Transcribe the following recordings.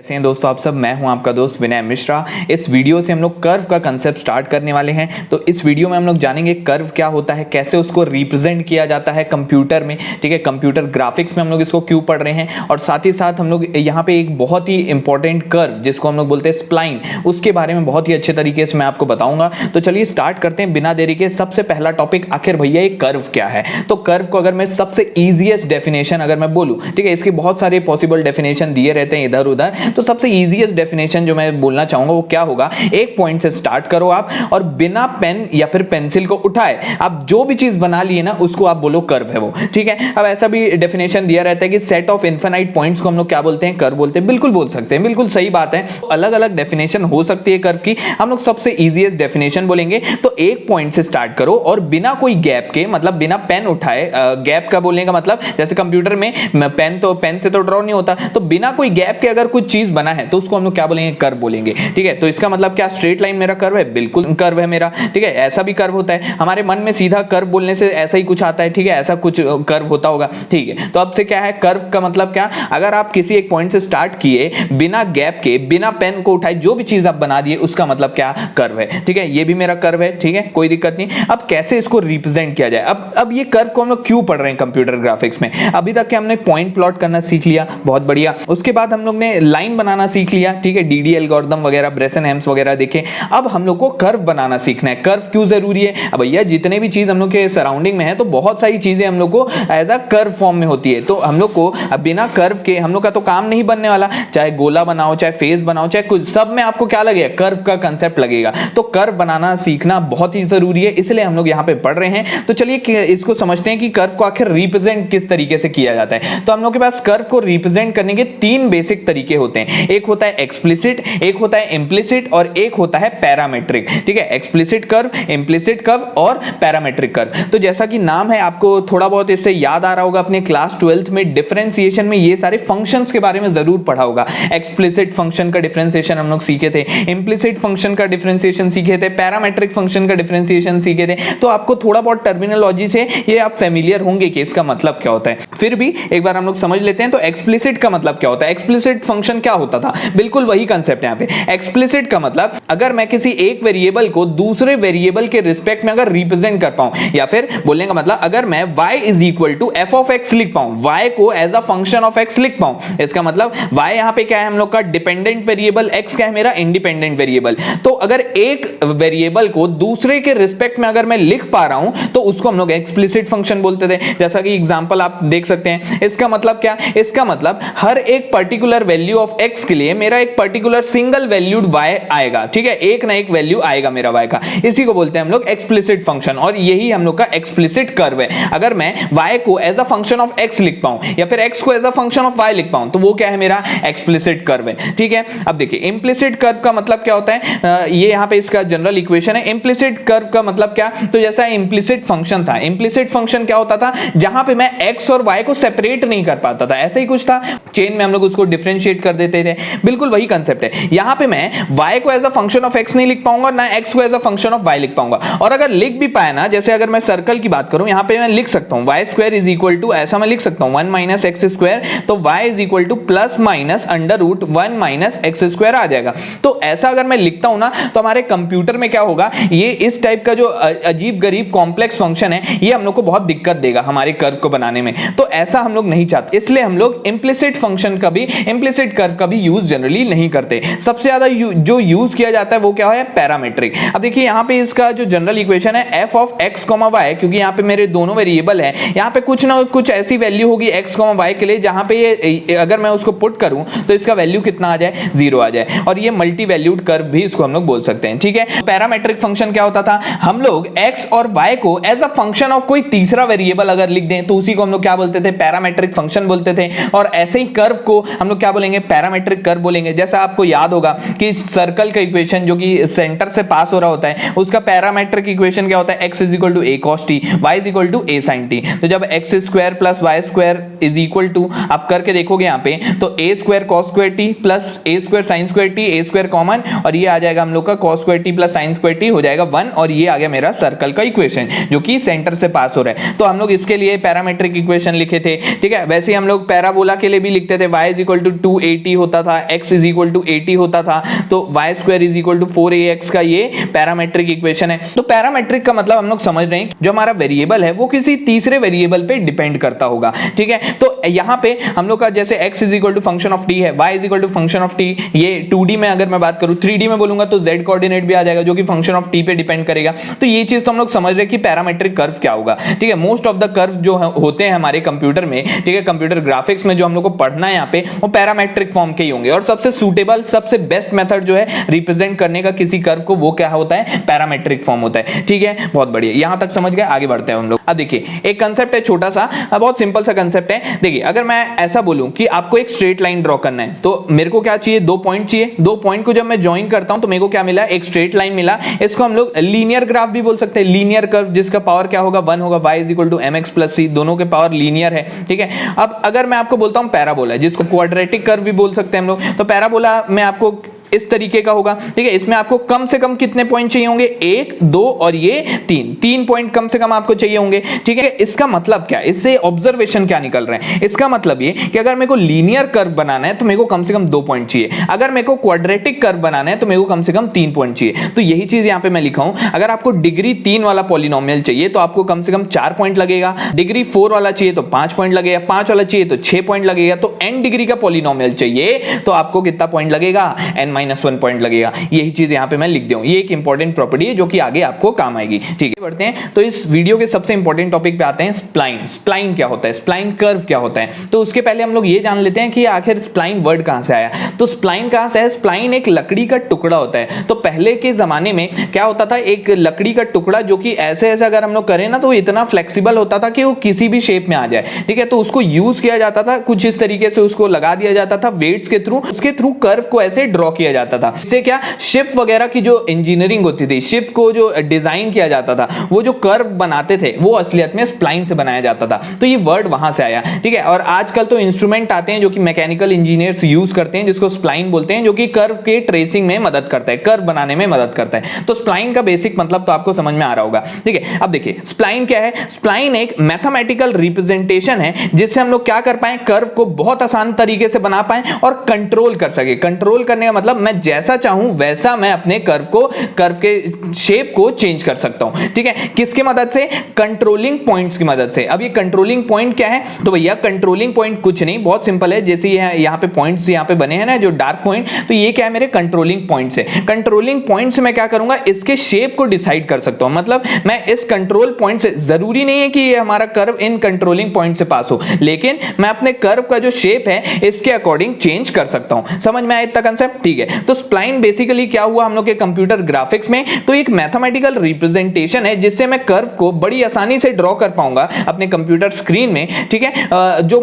कैसे हैं दोस्तों आप सब। मैं हूं आपका दोस्त विनय मिश्रा। इस वीडियो से हम लोग कर्व का कंसेप्ट स्टार्ट करने वाले हैं। तो इस वीडियो में हम लोग जानेंगे कर्व क्या होता है, कैसे उसको रिप्रेजेंट किया जाता है कंप्यूटर में, ठीक है। कंप्यूटर ग्राफिक्स में हम लोग इसको क्यों पढ़ रहे हैं, और साथ ही साथ हम लोग यहाँ पे एक बहुत ही इंपॉर्टेंट कर्व जिसको हम लोग बोलते हैं स्प्लाइन, उसके बारे में बहुत ही अच्छे तरीके से मैं आपको बताऊंगा। तो चलिए स्टार्ट करते हैं बिना देरी के। सबसे पहला टॉपिक, आखिर भैया ये कर्व क्या है। तो कर्व को अगर मैं सबसे ईजिएस्ट डेफिनेशन अगर मैं बोलूं, ठीक है, इसके बहुत सारे पॉसिबल डेफिनेशन दिए रहते हैं इधर उधर, तो सबसे इजीएस्ट डेफिनेशन जो मैं बोलना चाहूंगा वो क्या होगा, एक पॉइंट से स्टार्ट करो आप और बिना पेन या फिर पेंसिल को उठाए आप जो भी चीज बना लिए ना उसको आप बोलो कर्व है वो, ठीक है। अब ऐसा भी डेफिनेशन दिया रहता है कि सेट ऑफ इनफिनाइट पॉइंट्स को हम लोग क्या बोलते हैं, कर्व बोलते हैं। बिल्कुल बोल सकते हैं, बिल्कुल सही बात है। अलग अलग डेफिनेशन हो सकती है कर्व की, हम लोग सबसे इजीएस्ट डेफिनेशन बोलेंगे। तो एक पॉइंट से स्टार्ट करो और बिना कोई गैप के, मतलब बिना पेन उठाए, गैप का बोलने का मतलब जैसे कंप्यूटर में पेन से तो ड्रॉ नहीं होता, तो बिना कोई गैप के अगर कुछ चीज बना है तो उसको हम लोग क्या बोलेंगे, कर्व बोलेंगे, ठीक है। तो इसका मतलब क्या, स्ट्रेट लाइन मेरा कर्व है, बिल्कुल कर्व है मेरा, ठीक है। ऐसा भी कर्व होता है, हमारे मन में सीधा कर्व बोलने से ऐसा ही कुछ आता है, ठीक है, ऐसा कुछ कर्व होता होगा, ठीक है। तो अब से क्या है, कर्व का मतलब क्या, अगर आप किसी एक पॉइंट से स्टार्ट किए बिना गैप के, बिना पेन को उठाए जो भी चीज आप बना दिए उसका मतलब क्या, कर्व है, ठीक है। ये भी मेरा कर्व है, ठीक है, कोई दिक्कत नहीं। अब कैसे इसको रिप्रेजेंट किया जाए, अब ये कर्व को हम लोग क्यों पढ़ रहे हैं कंप्यूटर ग्राफिक्स में। अभी तक हमने पॉइंट प्लॉट करना सीख लिया, बहुत बढ़िया। उसके बाद हम लोग ने लाइन बनाना सीख लिया, ठीक है, डीडी एल्गोरिथम वगैरह, ब्रेसन हेम्स वगैरह देखे। अब हम लोग को कर्व बनाना सीखना है। कर्व क्यों जरूरी है, अब भैया जितने भी चीज हम लोग के सराउंडिंग में है तो बहुत सारी चीजें हम लोग को एज अ कर्व फॉर्म में होती है। तो हम लोग को बिना कर्व के हम लोग का तो काम नहीं बनने वाला, चाहे गोला बनाओ, चाहे फेस बनाओ, चाहे कुछ, सब में आपको क्या लगेगा, कर्व का कंसेप्ट लगेगा। तो कर्व बनाना सीखना बहुत ही जरूरी है, इसलिए हम लोग यहाँ पे पढ़ रहे हैं। तो चलिए इसको समझते हैं कि कर्व को आखिर रिप्रेजेंट किस तरीके से किया जाता है। तो हम लोग के पास कर्व को रिप्रेजेंट करने के तीन बेसिक तरीके होते हैं। एक होता है एक्सप्लिसिट, एक होता है इंप्लिसिट और एक होता है पैरामेट्रिक, ठीक है। एक्सप्लिसिट कर्व, इंप्लिसिट कर्व और पैरामेट्रिक कर्व। तो जैसा कि नाम है, आपको थोड़ा बहुत इससे याद आ रहा होगा, अपने क्लास 12th में डिफरेंशिएशन में ये सारे फंक्शंस के बारे में जरूर पढ़ा होगा। एक्सप्लिसिट फंक्शन का डिफरेंशिएशन हम लोग सीखे थे, इंप्लिसिट फंक्शन का डिफरेंशिएशन सीखे थे, पैरामेट्रिक फंक्शन का डिफरेंशिएशन सीखे थे। तो आपको थोड़ा बहुत टर्मिनोलॉजी से ये आप फेमिलियर होंगे कि इसका मतलब क्या होता है। फिर भी एक बार हम लोग समझ लेते हैं। तो एक्सप्लिसिट का मतलब क्या होता है, एक्सप्लिसिट फंक्शन क्या होता था, बिल्कुल वही कंसेप्ट यहाँ पे। एक्सप्लिसिट का मतलब अगर मैं किसी एक वेरिएबल को दूसरे वेरिएबल के रिस्पेक्ट में अगर रिप्रेजेंट कर पाऊं, या फिर बोलने का मतलब अगर मैं y is equal to f of x लिख पाऊं, y को as a function of x लिख पाऊं, इसका मतलब y यहां पे क्या है हम लोग का डिपेंडेंट वेरिएबल, x क्या है मेरा इंडिपेंडेंट वेरिएबल। तो अगर एक वेरिएबल को दूसरे के रिस्पेक्ट में अगर मैं लिख पा रहा हूं तो उसको हम लोग एक्सप्लिसिट फंक्शन बोलते थे। जैसा कि एग्जांपल आप देख सकते हैं। इसका मतलब क्या, इसका मतलब हर एक पर्टिकुलर वैल्यू ऑफ x के लिए मेरा एक पर्टिकुलर सिंगल वैल्यूड y आएगा, ठीक है, एक ना एक वैल्यू आएगा मेरा y का। इसी को बोलते हैं हम लोग एक्सप्लिसिट फंक्शन, और यही हम लोग का एक्सप्लिसिट कर्व है। अगर मैं y को as a function of x लिख पाऊं या फिर x को as a function of y लिख पाऊं तो वो क्या है, मेरा एक्सप्लिसिट कर्व है, ठीक है। अब देखिए इंप्लिसिट कर्व का मतलब क्या होता है, ये यहां पे इसका जनरल इक्वेशन है। इंप्लिसिट कर्व का मतलब क्या, तो जैसा इंप्लिसिट फंक्शन था, इंप्लिसिट फंक्शन क्या होता था, जहां पे मैं x और y को सेपरेट नहीं कर पाता था, ऐसा ही कुछ था। चेन में हम लोग उसको डिफरेंशिएट कर देते थे, बिल्कुल वही कंसेप्ट है। यहां पे मैं y को as a function of x नहीं लिख पाऊंगा, ना x को as a function of y लिख पाऊंगा। और अगर लिख भी पाए ना, जैसे अगर मैं सर्कल की बात करूं, यहां पे मैं लिख सकता हूं y square is equal to, ऐसा मैं लिख सकता हूं 1 माइनस एक्स स्क्वायर, तो y is equal to plus minus under root 1 minus X square आ जाएगा। तो ऐसा अगर मैं लिखता हूं ना तो हमारे कंप्यूटर में क्या होगा, ये इस टाइप का जो अजीब गरीब कॉम्प्लेक्स फंक्शन है ये हम लोग को बहुत दिक्कत देगा हमारे कर्व को बनाने में। तो ऐसा हम लोग नहीं चाहते, इसलिए हम लोग इंप्लिसिट फंक्शन का भी, इंप्लिसिट कर्व का भी यूज जनरली नहीं करते। सबसे ज्यादा जो यूज किया जाता है वो क्या है, पैरामेट्रिक। अब देखिए यहाँ पे इसका जो जनरल इक्वेशन है f of x comma y, क्योंकि यहाँ पे मेरे दोनों वेरिएबल है, यहाँ पे कुछ ना कुछ ऐसी वैल्यू होगी एक्स कॉमा वाई के लिए जहां पे ये अगर मैं उसको पुट करूं तो इसका वैल्यू कितना आ जाए, 0 आ जाए। और ये मल्टी वैल्यूड कर्व भी इसको हम लोग बोल सकते हैं, ठीक है। पैरामेट्रिक फंक्शन क्या होता था, हम लोग एक्स और वाई को एज अ फंक्शन ऑफ कोई तीसरा वेरिएबल अगर लिख दें तो उसी को हम लोग क्या बोलते थे, पैरामेट्रिक फंक्शन बोलते थे। और ऐसे ही कर्व को हम लोग क्या बोलेंगे, पैरामेट्रिक कर्व बोलेंगे। जैसा आपको याद होगा कि सर्कल का इक्वेशन जो कि सेंटर से पास हो रहा होता है उसका पैरामेट्रिक इक्वेशन क्या होता है, x is equal to a cos t, y is equal to a sin t। तो जब x square plus y square is equal to, आप करके देखोगे यहाँ पे, तो a square cos square t plus a square sin square t, a square common, और ये आ जाएगा हम लोग का cos square t plus sin square t हो जाएगा 1, और ये आ गया मेरा सर्कल का इक्वेशन जो कि सेंटर से पास हो रहा है। तो हम लोग इसके लिए पैरामेट्रिक इक्वेशन लिखे थे, ठीक है। वैसे हम लोग पैराबोला के लिए भी लिखते थे y इज इक्वल टू 280 80 होता था, x इज इक्वल टू 80 होता था, तो y square is equal to 4ax का ये पैरामेट्रिक इक्वेशन है। तो पैरामेट्रिक का मतलब हम लोग समझ रहे हैं जो हमारा वेरिएबल है वो किसी तीसरे वेरिएबल पे डिपेंड करता होगा, ठीक है। तो यहाँ पे हम लोग का जैसे x is equal to function of t है, y is equal to function of t, ये 2D में अगर मैं बात करूं, 3D में बोलूंगा तो z कोऑर्डिनेट भी आ जाएगा जो कि फंक्शन ऑफ t पे डिपेंड करेगा। तो ये चीज तो हम लोग समझ रहे हैं कि पैरामेट्रिक कर्व क्या होगा, ठीक है। मोस्ट ऑफ द कर्व जो होते हैं हमारे कंप्यूटर में, ठीक है, कंप्यूटर ग्राफिक्स में जो हम लोग को पढ़ना है यहाँ पे, वो पैरामेट्रिक फॉर्म के ही होंगे। और सबसे सूटेबल, सबसे बेस्ट मेथड जो है रिप्रेजेंट करने का किसी कर्व को, वो क्या होता है, पैरामेट्रिक फॉर्म होता है, ठीक है। बहुत बढ़िया, यहां तक समझ गए, आगे बढ़ते हैं हम लोग। अब देखिए एक कंसेप्ट है छोटा सा, बहुत सिंपल सा कंसेप्ट है। देखिए अगर मैं ऐसा बोलूं कि आपको एक स्ट्रेट लाइन ड्रॉ करना है, तो मेरे को क्या चाहिए, 2 पॉइंट चाहिए। 2 पॉइंट को जब मैं ज्वाइन करता हूं तो मेरे को क्या मिला, एक स्ट्रेट लाइन मिला। इसको हम लोग लीनियर ग्राफ भी बोल सकते हैं, लीनियर कर्व जिसका पावर क्या होगा, 1 होगा, y is equal to mx plus c, दोनों के पावर लीनियर है, ठीक है। अब अगर मैं आपको बोलता हूं पैराबोला, जिसको क्वाड्रेटिक कर्व भी बोल सकते हैं हम लोग, तो पैराबोला में आपको इस तरीके का होगा, ठीक है। इसमें आपको कम से कम कितने पॉइंट चाहिए होंगे, 1, 2 और ये 3 पॉइंट कम से कम आपको चाहिए होंगे, ठीक है। इसका मतलब क्या, इससे ऑब्जर्वेशन क्या निकल रहे हैं, इसका मतलब ये कि अगर मेरे को लीनियर कर्व बनाना है तो मेरे को कम से कम 2 पॉइंट चाहिए, अगर मेरे को क्वाड्रेटिक कर्व बनाना है तो मेरे को कम से कम 3 पॉइंट चाहिए। तो यही चीज यहां पे मैं लिखा हूं, अगर आपको डिग्री 3 वाला पॉलिनोमियल चाहिए तो आपको कम से कम 4 पॉइंट लगेगा, डिग्री 4 वाला चाहिए तो 5 पॉइंट लगेगा, 5 वाला चाहिए तो 6 पॉइंट लगेगा, तो n डिग्री का पॉलिनोमियल चाहिए तो आपको कितना पॉइंट लगेगा, n-1 पॉइंट लगेगा। यही चीज यहां पे मैं लिख दूं, ये एक इंपॉर्टेंट प्रॉपर्टी है जो कि आगे आपको काम आएगी, ठीक है। बढ़ते हैं तो इस वीडियो के सबसे इंपॉर्टेंट टॉपिक पे आते हैं, स्प्लाइन। स्प्लाइन क्या होता है, स्प्लाइन कर्व क्या होता है। तो उसके पहले हम लोग ये जान लेते हैं कि आखिर स्प्लाइन वर्ड कहां से आया। तो स्प्लाइन कहां से है, स्प्लाइन एक लकड़ी का टुकड़ा होता है। तो पहले के जमाने में क्या होता था, एक लकड़ी का टुकड़ा जो कि ऐसे ऐसे अगर हम लोग करें ना तो इतना फ्लेक्सिबल होता था कि वो किसी भी शेप में आ जाए, ठीक है। तो उसको यूज किया जाता था, कुछ इस तरीके से उसको लगा दिया जाता था वेट्स के थ्रू, उसके थ्रू कर्व को ऐसे ड्रॉ किया जाता था। इससे क्या, शिप वगैरह की जो इंजीनियरिंग होती थी, शिप को जो डिजाइन किया जाता था, वो जो कर्व बनाते थे वो असलियत में स्प्लाइन से बनाया जाता था। तो ये वर्ड वहां से आया, ठीक है। और आजकल तो इंस्ट्रूमेंट आते हैं जो कि मैकेनिकल इंजीनियर्स यूज करते हैं, जिसको स्प्लाइन बोलते हैं, जो कि कर्व के ट्रेसिंग में मदद करता है, कर्व बनाने में मदद करता है। तो स्प्लाइन का बेसिक मतलब तो आपको समझ में आ रहा होगा, ठीक है। अब देखिए स्प्लाइन क्या है, स्प्लाइन एक मैथमेटिकल रिप्रेजेंटेशन है जिससे हम लोग क्या कर पाए, कर्व को बहुत आसान तरीके से बना पाए और कंट्रोल कर सके। कंट्रोल करने का मतलब मैं जैसा चाहूं वैसा मैं अपने कर्व को, कर्व के शेप को चेंज कर सकता हूं, ठीक है। किसकी मदद से, कंट्रोलिंग पॉइंट्स की मदद से। अब ये कंट्रोलिंग पॉइंट क्या है, तो भैया कंट्रोलिंग पॉइंट कुछ नहीं, बहुत सिंपल है। जैसे यहाँ पे पॉइंट्स यहाँ पे बने हैं ना, जो डार्क पॉइंट, तो ये क्या है, मेरे कंट्रोलिंग पॉइंट्स है। कंट्रोलिंग पॉइंट से मैं क्या करूंगा, इसके शेप को डिसाइड कर सकता हूं। मतलब मैं इस कंट्रोल पॉइंट से, जरूरी नहीं है कि ये हमारा कर्व इन कंट्रोलिंग पॉइंट से पास हो, लेकिन मैं अपने कर्व का जो शेप है इसके अकॉर्डिंग चेंज कर सकता हूं। समझ में आया इतना कंसेप्ट, ठीक है। तो स्प्लाइन बेसिकली क्या हुआ हम लोग के कंप्यूटर ग्राफिक्स में, तो एक मैथमेटिकल रिप्रेजेंटेशन है जिससे मैं कर्व को बड़ी आसानी से ड्रॉ कर पाऊंगा अपने कंप्यूटर स्क्रीन में, ठीक है। जो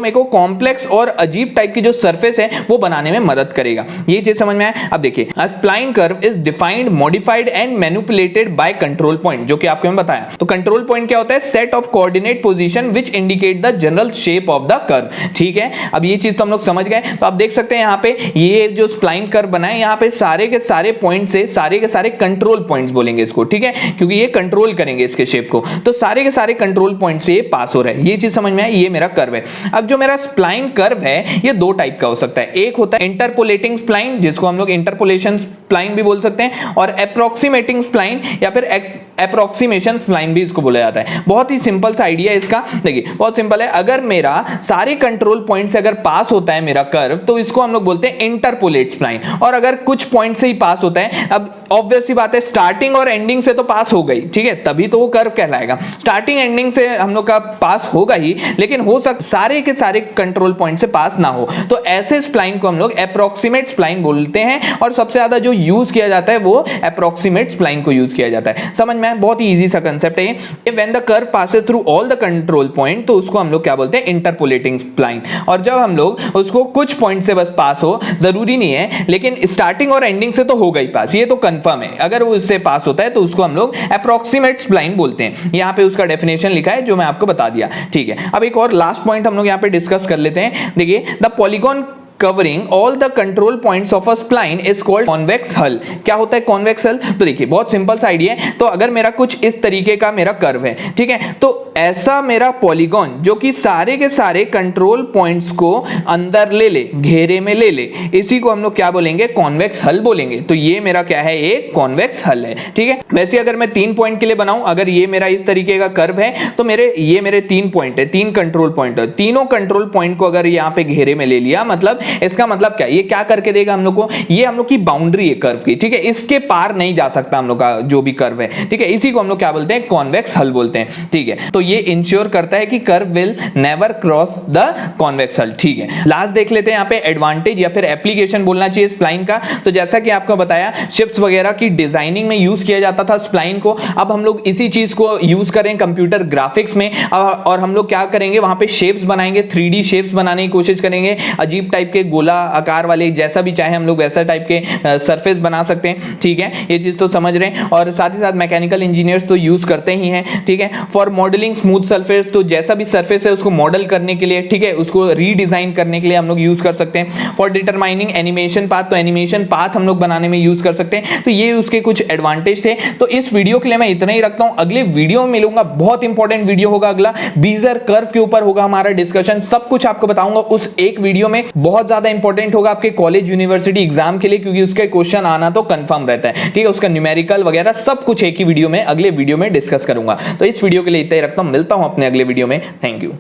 मेरे को कॉम्प्लेक्स और अजीब टाइप की जो सरफेस है वो बनाने में मदद करेगा। ये चीज समझ में आया। अब देखिए, a spline curve is defined, modified and manipulated by control point, जो कि आपको मैं बताया। तो कंट्रोल पॉइंट क्या होता है, set of coordinate position which indicate the general shape of the curve, ठीक है। अब ये चीज तो हम लोग समझ गए। तो आप देख सकते हैं यहाँ पे ये जो स्प्लाइन कर्व बना है, यहाँ पे सारे के सारे पॉइंट से, सारे के सारे कंट्रोल पॉइंट्स बोलेंगे इसको, ठीक है, क्योंकि ये कंट्रोल करेंगे इसके शेप को। तो सारे के सारे कंट्रोल पॉइंट से ये पास हो रहा है। ये चीज समझ में आई, ये मेरा कर्व है। अब जो मेरा स्प्लाइन कर्व है ये 2 टाइप का हो सकता है। एक होता है इंटरपोलेटिंग स्प्लाइन, जिसको हम लोग इंटरपोलेशन स्प्लाइन भी बोल सकते हैं, और अप्रोक्सीमेटिंग स्प्लाइन या फिर अप्रोक्सीमेशन स्प्लाइन भी इसको बोला जाता है। बहुत ही सिंपल सा आइडिया है इसका। देखिए बहुत सिंपल है, अगर मेरा सारे कंट्रोल पॉइंट से अगर पास होता है मेरा कर्व, तो इसको हम लोग बोलते हैं इंटरपोलेट स्प्लाइन। और अगर कुछ पॉइंट से ही पास होता है, अब ऑब्वियस सी बात है, स्टार्टिंग और एंडिंग से तो पास हो गई, ठीक है, तभी तो वो कर्व कहलाएगा। स्टार्टिंग एंडिंग से हम लोग का पास होगा ही, लेकिन हो सकता सारे के सारे कंट्रोल पॉइंट से पास ना हो, तो ऐसे स्प्लाइन को हम लोग अप्रोक्सीमेट स्प्लाइन बोलते हैं। और सबसे ज्यादा जो यूज किया जाता है वो अप्रोक्सीमेट स्प्लाइन को यूज किया जाता है। समझ में, बहुत ही इजी सा कांसेप्ट है ये। When the curve passes through all the control point, तो उसको हम लोग क्या बोलते हैं, इंटरपोलेटिंग स्प्लाइन। और जब हम लोग उसको कुछ पॉइंट से बस पास हो, जरूरी नहीं है, लेकिन स्टार्टिंग और एंडिंग से तो होगा ही पास, ये तो कंफर्म है। अगर वो उससे पास होता है तो उसको हम लोग अप्रोक्सीमेट स्प्लाइन बोलते हैं। यहाँ पे उसका डेफिनेशन लिखा है जो मैं आपको बता दिया, ठीक है। अब एक और लास्ट पॉइंट हम लोग यहाँ पे डिस्कस कर लेते हैं। देखिए, the polygon covering all the control points of a spline is called convex हल। क्या होता है कॉन्वेक्स हल? तो देखिए बहुत सिंपल सा आइडिया है। तो अगर मेरा कुछ इस तरीके का मेरा कर्व है, ठीक है, तो ऐसा मेरा पॉलीगॉन जो कि सारे के सारे कंट्रोल पॉइंट्स को अंदर ले ले, घेरे में ले ले, इसी को हम लोग क्या बोलेंगे? कॉन्वेक्स हल बोलेंगे। तो ये मेरा क्या है? एक कॉन्वेक्स हल है, ठीक है। वैसे अगर मैं 3 पॉइंट के लिए बनाऊं, अगर ये मेरा इस तरीके का कर्व है तो ये मेरे 3 पॉइंट है, 3 कंट्रोल पॉइंट है। तीनों कंट्रोल पॉइंट को अगर यहां पे घेरे में ले लिया, मतलब इसका मतलब क्या? ये क्या करके देगा हम लोग को? ये हम लोग की बाउंड्री है कर्व की, ठीक है, इसके पार नहीं जा सकता हम लोग का जो भी कर्व है, ठीक है। इसी को हम लोग क्या बोलते हैं? कॉन्वेक्स हल बोलते हैं, ठीक है। तो ये इंश्योर करता है कि curve will never cross the convex हल, ठीक है। लास्ट देख लेते हैं यहाँ पे एडवांटेज या फिर एप्लीकेशन बोलना चाहिए स्प्लाइन का। तो जैसा कि आपको बताया, शिप्स वगैरह की डिजाइनिंग में यूज किया जाता था स्प्लाइन को। अब हम लोग इसी चीज को यूज करें कंप्यूटर ग्राफिक्स में, और हम लोग क्या करेंगे? वहां पे शेप्स बनाएंगे, 3D शेप्स बनाने की कोशिश करेंगे, अजीब टाइप के गोला आकार वाले, जैसा भी चाहे हम लोग वैसा टाइप के सरफेस बना सकते हैं, ठीक है। ये चीज तो समझ रहे हैं। और साथ ही साथ मैकेनिकल इंजीनियर्स तो यूज करते ही हैं, ठीक है। फॉर मॉडलिंग स्मूथ सरफेस, तो जैसा भी सरफेस है उसको मॉडल करने के लिए, ठीक है, उसको रीडिजाइन करने के लिए हम लोग यूज कर सकते हैं। फॉर डिटरमाइनिंग एनिमेशन पाथ, तो एनिमेशन पाथ हम लोग बनाने में यूज कर सकते हैं। तो ये उसके कुछ एडवांटेज थे। तो इस वीडियो के लिए मैं इतना ही रखता हूं। अगले वीडियो में मिलूंगा, बहुत इंपॉर्टेंट वीडियो होगा अगला, बीजर कर्व के ऊपर होगा हमारा डिस्कशन। सब कुछ आपको बताऊंगा उस एक वीडियो में। बहुत ज्यादा इंपॉर्टेंट होगा आपके कॉलेज यूनिवर्सिटी एग्जाम के लिए, क्योंकि उसके क्वेश्चन आना तो कंफर्म रहता है, ठीक है। उसका न्यूमेरिकल वगैरह सब कुछ एक ही वीडियो में, अगले वीडियो में डिस्कस करूंगा। तो इस वीडियो के लिए इतना ही रखता हूं, मिलता हूं अपने अगले वीडियो में। Thank you.